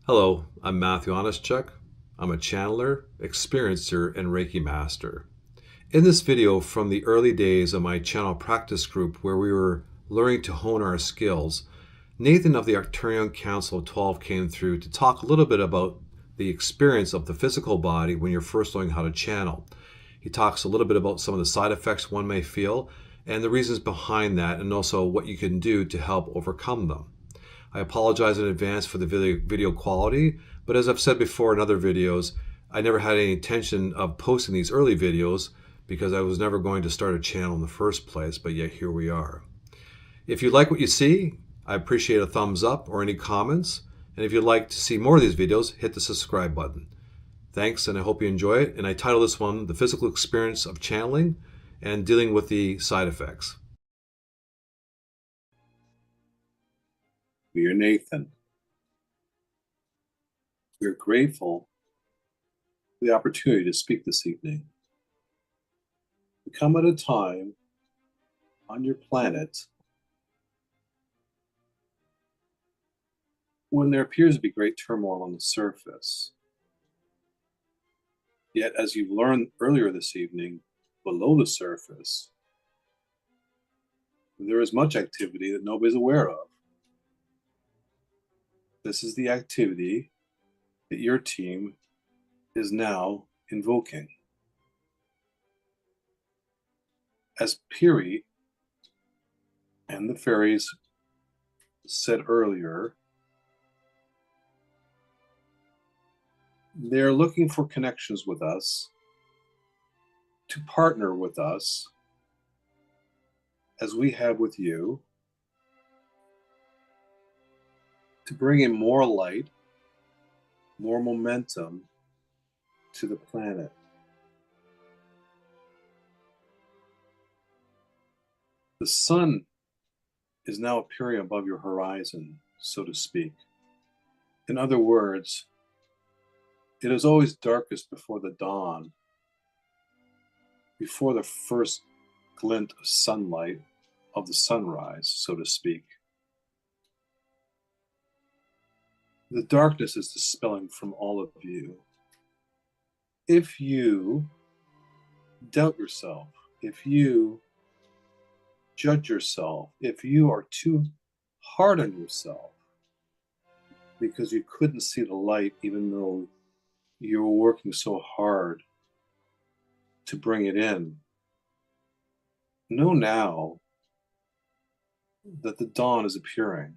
Hello, I'm Matthew Onischuk. I'm a channeler, experiencer, and Reiki master. In this video from the early days of my channel practice group where we were learning to hone our skills, Nathan of the Arcturian Council of 12 came through to talk a little bit about the experience of the physical body when you're first learning how to channel. He talks a little bit about some of the side effects one may feel and the reasons behind that, and also what you can do to help overcome them. I apologize in advance for the video quality, but as I've said before in other videos, I never had any intention of posting these early videos because I was never going to start a channel in the first place, but yet here we are. If you like what you see, I appreciate a thumbs up or any comments. And if you'd like to see more of these videos, hit the subscribe button. Thanks, and I hope you enjoy it. And I title this one, The Physical Experience of Channeling and Dealing with the Side Effects. We are Nathan. We're grateful for the opportunity to speak this evening. We come at a time on your planet when there appears to be great turmoil on the surface. Yet, as you've learned earlier this evening, below the surface, there is much activity that nobody's aware of. This is the activity that your team is now invoking. As Piri and the fairies said earlier, they're looking for connections with us, to partner with us, as we have with you, to bring in more light, more momentum to the planet. The sun is now appearing above your horizon, so to speak. In other words, it is always darkest before the dawn, before the first glint of sunlight of the sunrise, so to speak. The darkness is dispelling from all of you. If you doubt yourself, if you judge yourself, if you are too hard on yourself because you couldn't see the light even though you were working so hard to bring it in, know now that the dawn is appearing.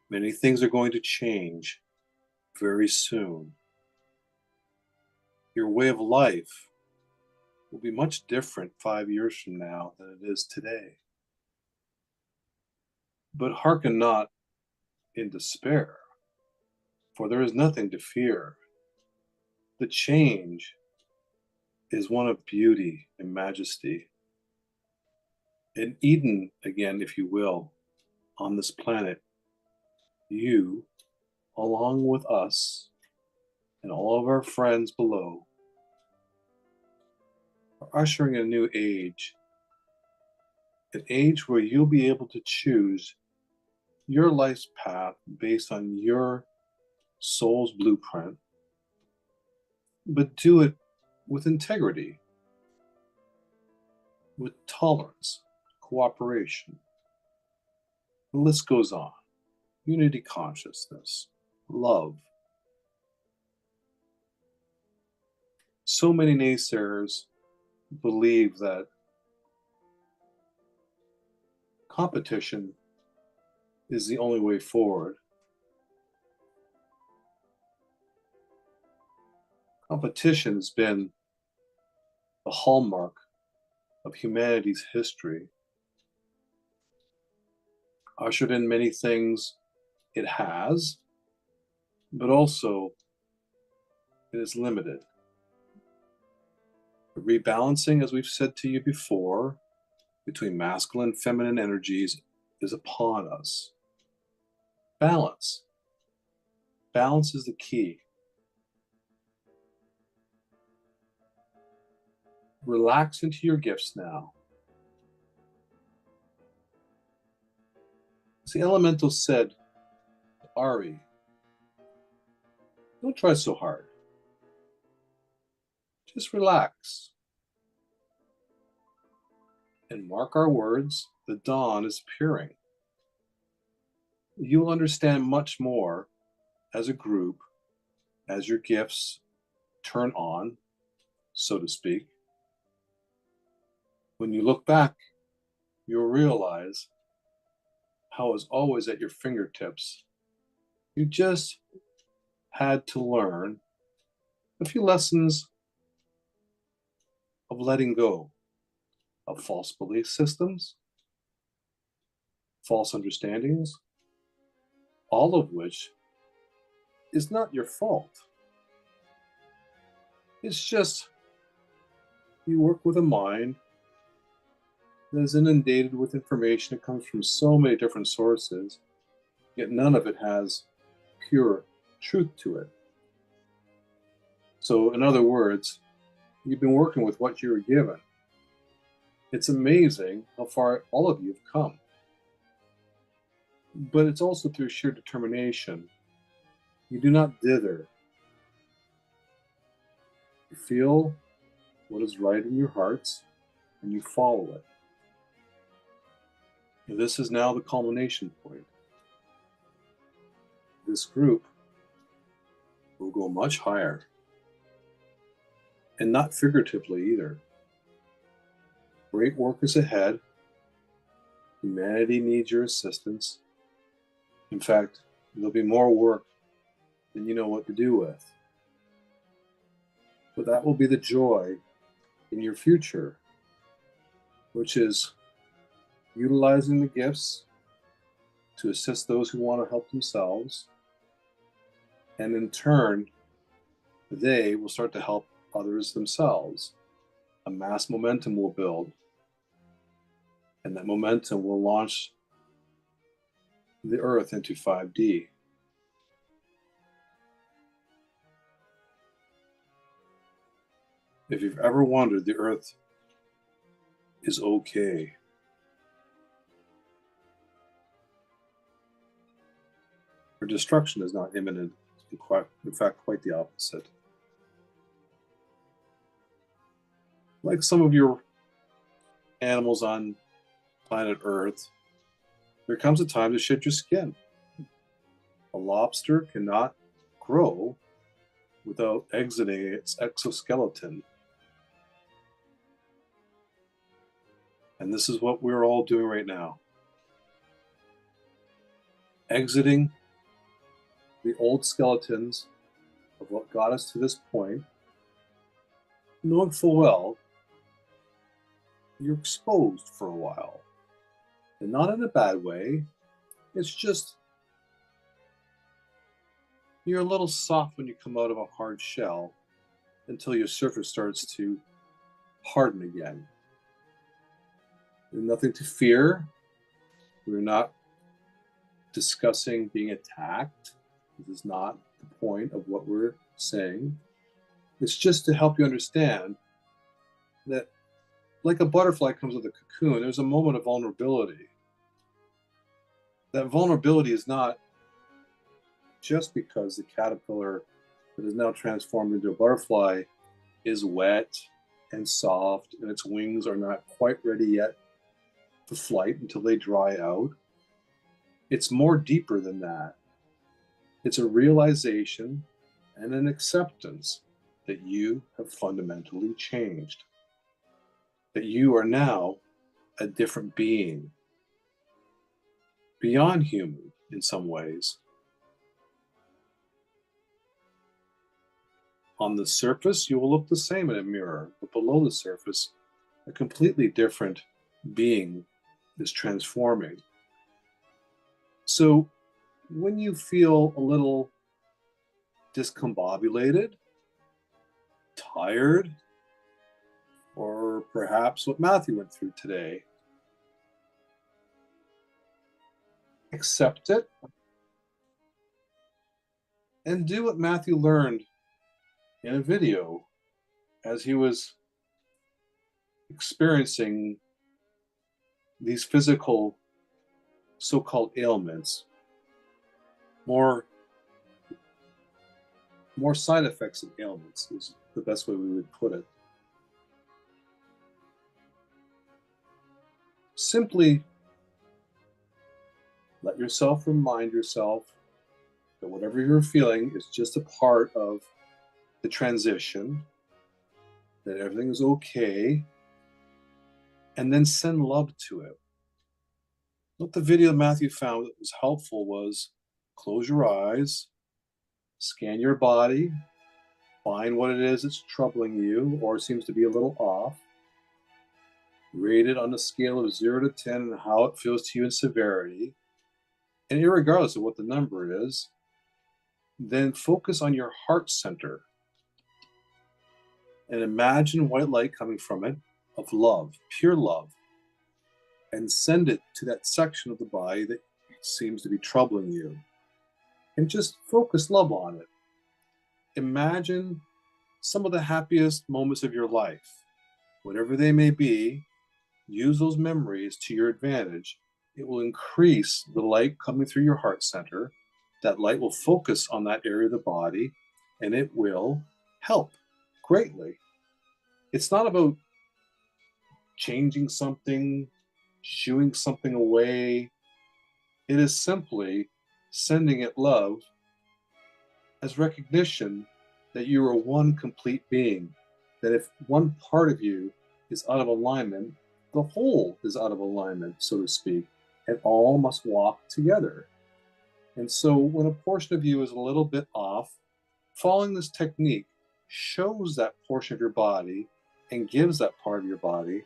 Many things are going to change very soon. Your way of life will be much different 5 years from now than it is today. But hearken not in despair, for there is nothing to fear. The change is one of beauty and majesty. In Eden, again, if you will, on this planet, you, along with us and all of our friends below, are ushering a new age, an age where you'll be able to choose your life's path based on your soul's blueprint, but do it with integrity, with tolerance, cooperation. The list goes on. Unity consciousness, love. So many naysayers believe that competition is the only way forward. Competition has been the hallmark of humanity's history, ushered in many things it has, but also it is limited. The rebalancing, as we've said to you before, between masculine and feminine energies is upon us. Balance. Balance is the key. Relax into your gifts now. As the elemental said Ari, don't try so hard. Just relax. And mark our words, the dawn is appearing. You'll understand much more as a group as your gifts turn on, so to speak. When you look back, you'll realize how it was always at your fingertips. You just had to learn a few lessons of letting go of false belief systems, false understandings, all of which is not your fault. It's just you work with a mind that is inundated with information that comes from so many different sources, yet none of it has pure truth to it. So, in other words, you've been working with what you were given. It's amazing how far all of you have come. But it's also through sheer determination. You do not dither. You feel what is right in your hearts and you follow it. And this is now the culmination point. This group will go much higher. And not figuratively either. Great work is ahead. Humanity needs your assistance. In fact, there'll be more work than you know what to do with. But that will be the joy in your future, which is utilizing the gifts to assist those who want to help themselves. And in turn, they will start to help others themselves. A mass momentum will build. And that momentum will launch the Earth into 5D. If you've ever wondered, the Earth is okay. Her destruction is not imminent. In fact, quite the opposite. Like some of your animals on planet Earth, there comes a time to shed your skin. A lobster cannot grow without exiting its exoskeleton. And this is what we're all doing right now. Exiting the old skeletons of what got us to this point, knowing full well you're exposed for a while. And not in a bad way. It's just you're a little soft when you come out of a hard shell until your surface starts to harden again. There's nothing to fear. We're not discussing being attacked. This is not the point of what we're saying. It's just to help you understand that, like a butterfly comes with a cocoon, there's a moment of vulnerability. That vulnerability is not just because the caterpillar that is now transformed into a butterfly is wet and soft and its wings are not quite ready yet for flight until they dry out. It's more deeper than that. It's a realization and an acceptance that you have fundamentally changed, that you are now a different being, beyond human in some ways. On the surface, you will look the same in a mirror, but below the surface, a completely different being is transforming. So when you feel a little discombobulated, tired, or perhaps what Matthew went through today, accept it and do what Matthew learned in a video as he was experiencing these physical so-called ailments. more side effects and ailments is the best way we would put it. Simply let yourself remind yourself that whatever you're feeling is just a part of the transition, that everything is okay, and then send love to it. What the video Matthew found that was helpful was close your eyes, scan your body, find what it is that's troubling you or seems to be a little off, rate it on a scale of 0 to 10 and how it feels to you in severity, and irregardless of what the number is, then focus on your heart center and imagine white light coming from it of love, pure love, and send it to that section of the body that seems to be troubling you. And just focus love on it. Imagine some of the happiest moments of your life, whatever they may be. Use those memories to your advantage. It will increase the light coming through your heart center. That light will focus on that area of the body, and it will help greatly. It's not about changing something, shooing something away. It is simply sending it love as recognition that you are one complete being, that if one part of you is out of alignment, the whole is out of alignment, so to speak, and all must walk together. And so when a portion of you is a little bit off, following this technique shows that portion of your body and gives that part of your body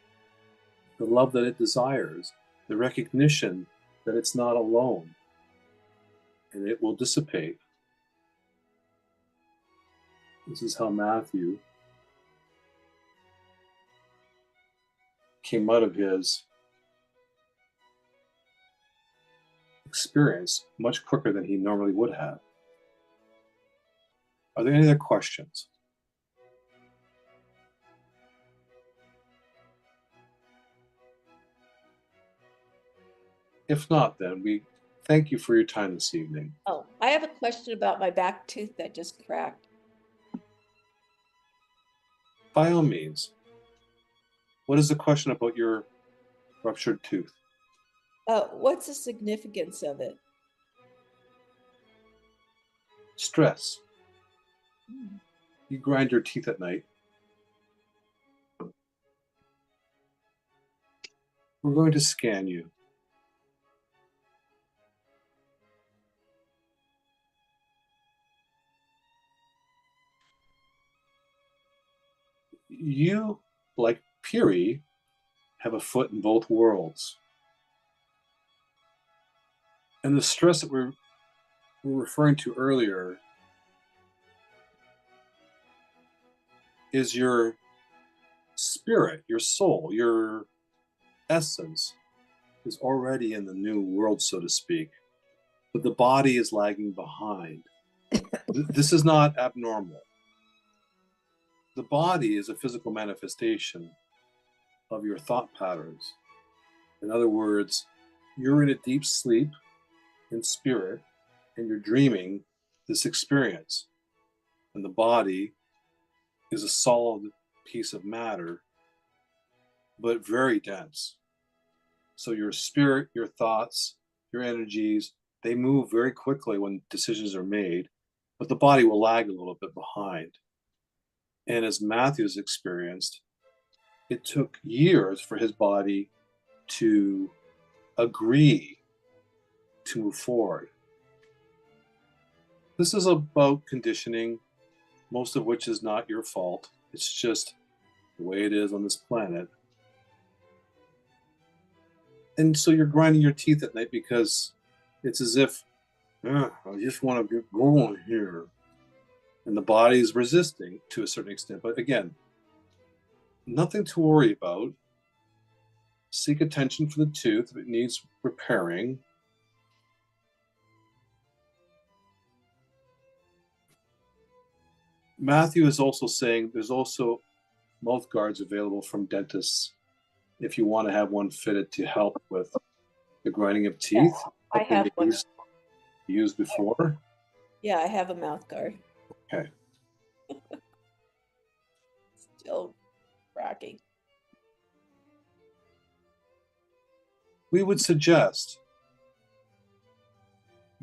the love that it desires, the recognition that it's not alone, and it will dissipate. This is how Matthew came out of his experience much quicker than he normally would have. Are there any other questions? If not, then we thank you for your time this evening. Oh, I have a question about my back tooth that just cracked. By all means. What is the question about your ruptured tooth? What's the significance of it? Stress. You grind your teeth at night. We're going to scan you. You, like Piri, have a foot in both worlds. And the stress that we're referring to earlier is your spirit, your soul, your essence is already in the new world, so to speak, but the body is lagging behind. This is not abnormal. The body is a physical manifestation of your thought patterns. In other words, you're in a deep sleep in spirit and you're dreaming this experience. And the body is a solid piece of matter, but very dense. So your spirit, your thoughts, your energies, they move very quickly when decisions are made, but the body will lag a little bit behind. And as Matthew's experienced, it took years for his body to agree to move forward. This is about conditioning, most of which is not your fault. It's just the way it is on this planet. And so you're grinding your teeth at night because it's as if, I just want to get going here. And the body is resisting to a certain extent. But again, nothing to worry about. Seek attention for the tooth if it needs repairing. Matthew is also saying there's also mouth guards available from dentists if you want to have one fitted to help with the grinding of teeth. Yes, I have one. used before? Yeah, I have a mouth guard. Okay. Still cracking. We would suggest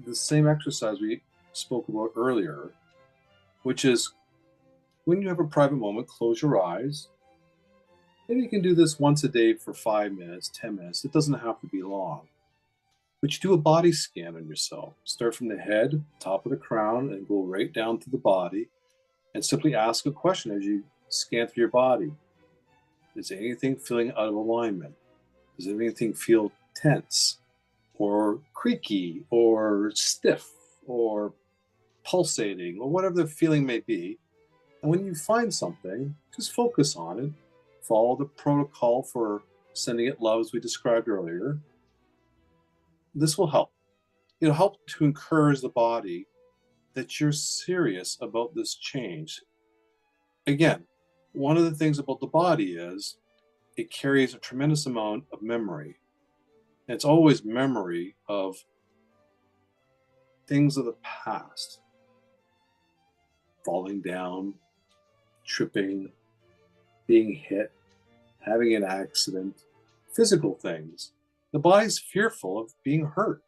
the same exercise we spoke about earlier, which is when you have a private moment, close your eyes. Maybe you can do this once a day for 5 minutes, 10 minutes. It doesn't have to be long. But you do a body scan on yourself. Start from the head, top of the crown, and go right down to the body. And simply ask a question as you scan through your body. Is anything feeling out of alignment? Does anything feel tense or creaky or stiff or pulsating or whatever the feeling may be? And when you find something, just focus on it. Follow the protocol for sending it love as we described earlier. This will help. It'll help to encourage the body that you're serious about this change. Again, one of the things about the body is it carries a tremendous amount of memory. And it's always memory of things of the past. Falling down, tripping, being hit, having an accident, physical things. The body's fearful of being hurt.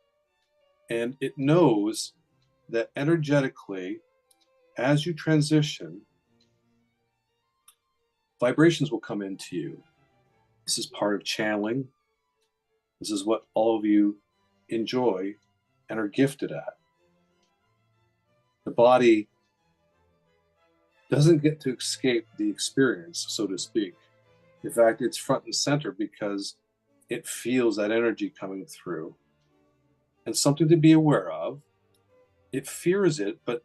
And it knows that energetically, as you transition, vibrations will come into you. This is part of channeling. This is what all of you enjoy and are gifted at. The body doesn't get to escape the experience, so to speak. In fact, it's front and center because it feels that energy coming through. And something to be aware of. It fears it, but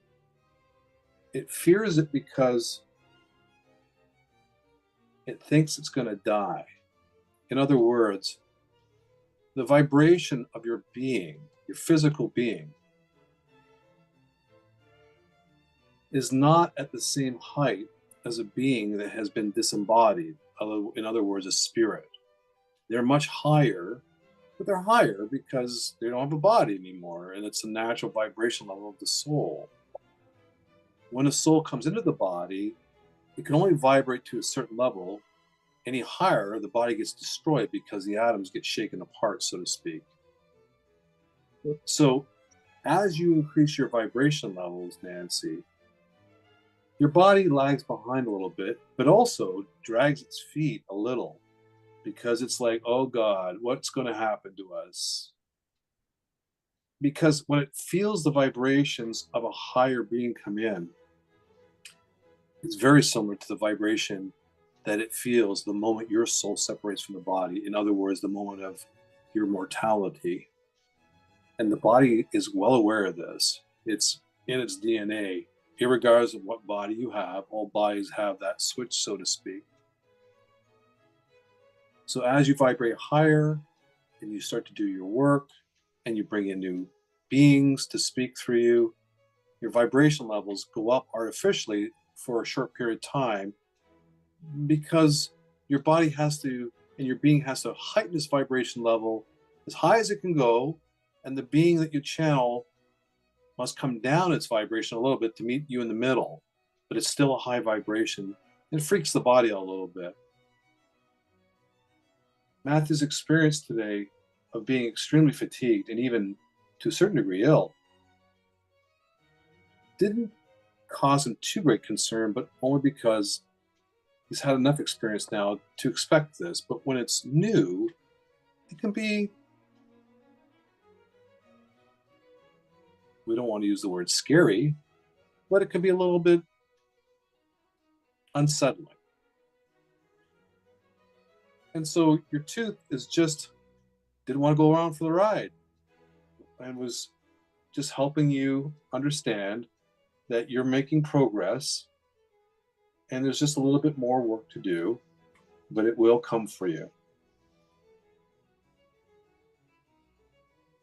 it fears it because it thinks it's going to die. In other words, the vibration of your being, your physical being, is not at the same height as a being that has been disembodied. In other words, a spirit. They're much higher, but they're higher because they don't have a body anymore, and it's a natural vibration level of the soul. When a soul comes into the body, it can only vibrate to a certain level. Any higher, the body gets destroyed because the atoms get shaken apart, so to speak. So, as you increase your vibration levels, Nancy, your body lags behind a little bit, but also drags its feet a little because it's like, oh God, what's going to happen to us? Because when it feels the vibrations of a higher being come in, it's very similar to the vibration that it feels the moment your soul separates from the body. In other words, the moment of your mortality. And the body is well aware of this. It's in its DNA. Irregardless of what body you have, all bodies have that switch, so to speak. So as you vibrate higher and you start to do your work and you bring in new beings to speak through you, your vibration levels go up artificially for a short period of time because your body has to, and your being has to heighten this vibration level as high as it can go, and the being that you channel must come down its vibration a little bit to meet you in the middle, but it's still a high vibration. It freaks the body out a little bit. Matthew's experience today of being extremely fatigued and even to a certain degree ill didn't cause him too great concern, but only because he's had enough experience now to expect this. But when it's new, it can be, we don't want to use the word scary, but it can be a little bit unsettling. And so your tooth is just didn't want to go around for the ride and was just helping you understand that you're making progress and there's just a little bit more work to do, but it will come for you.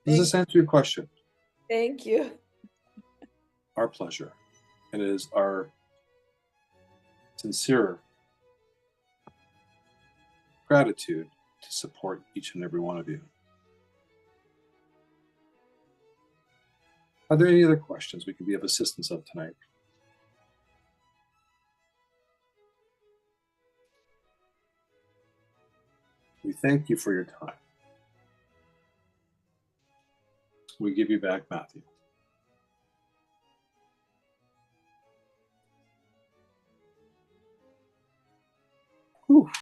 Does this answer your question? Thank you. Our pleasure. And it is our sincere gratitude to support each and every one of you. Are there any other questions we can be of assistance of tonight? We thank you for your time. We give you back Matthew. Whew.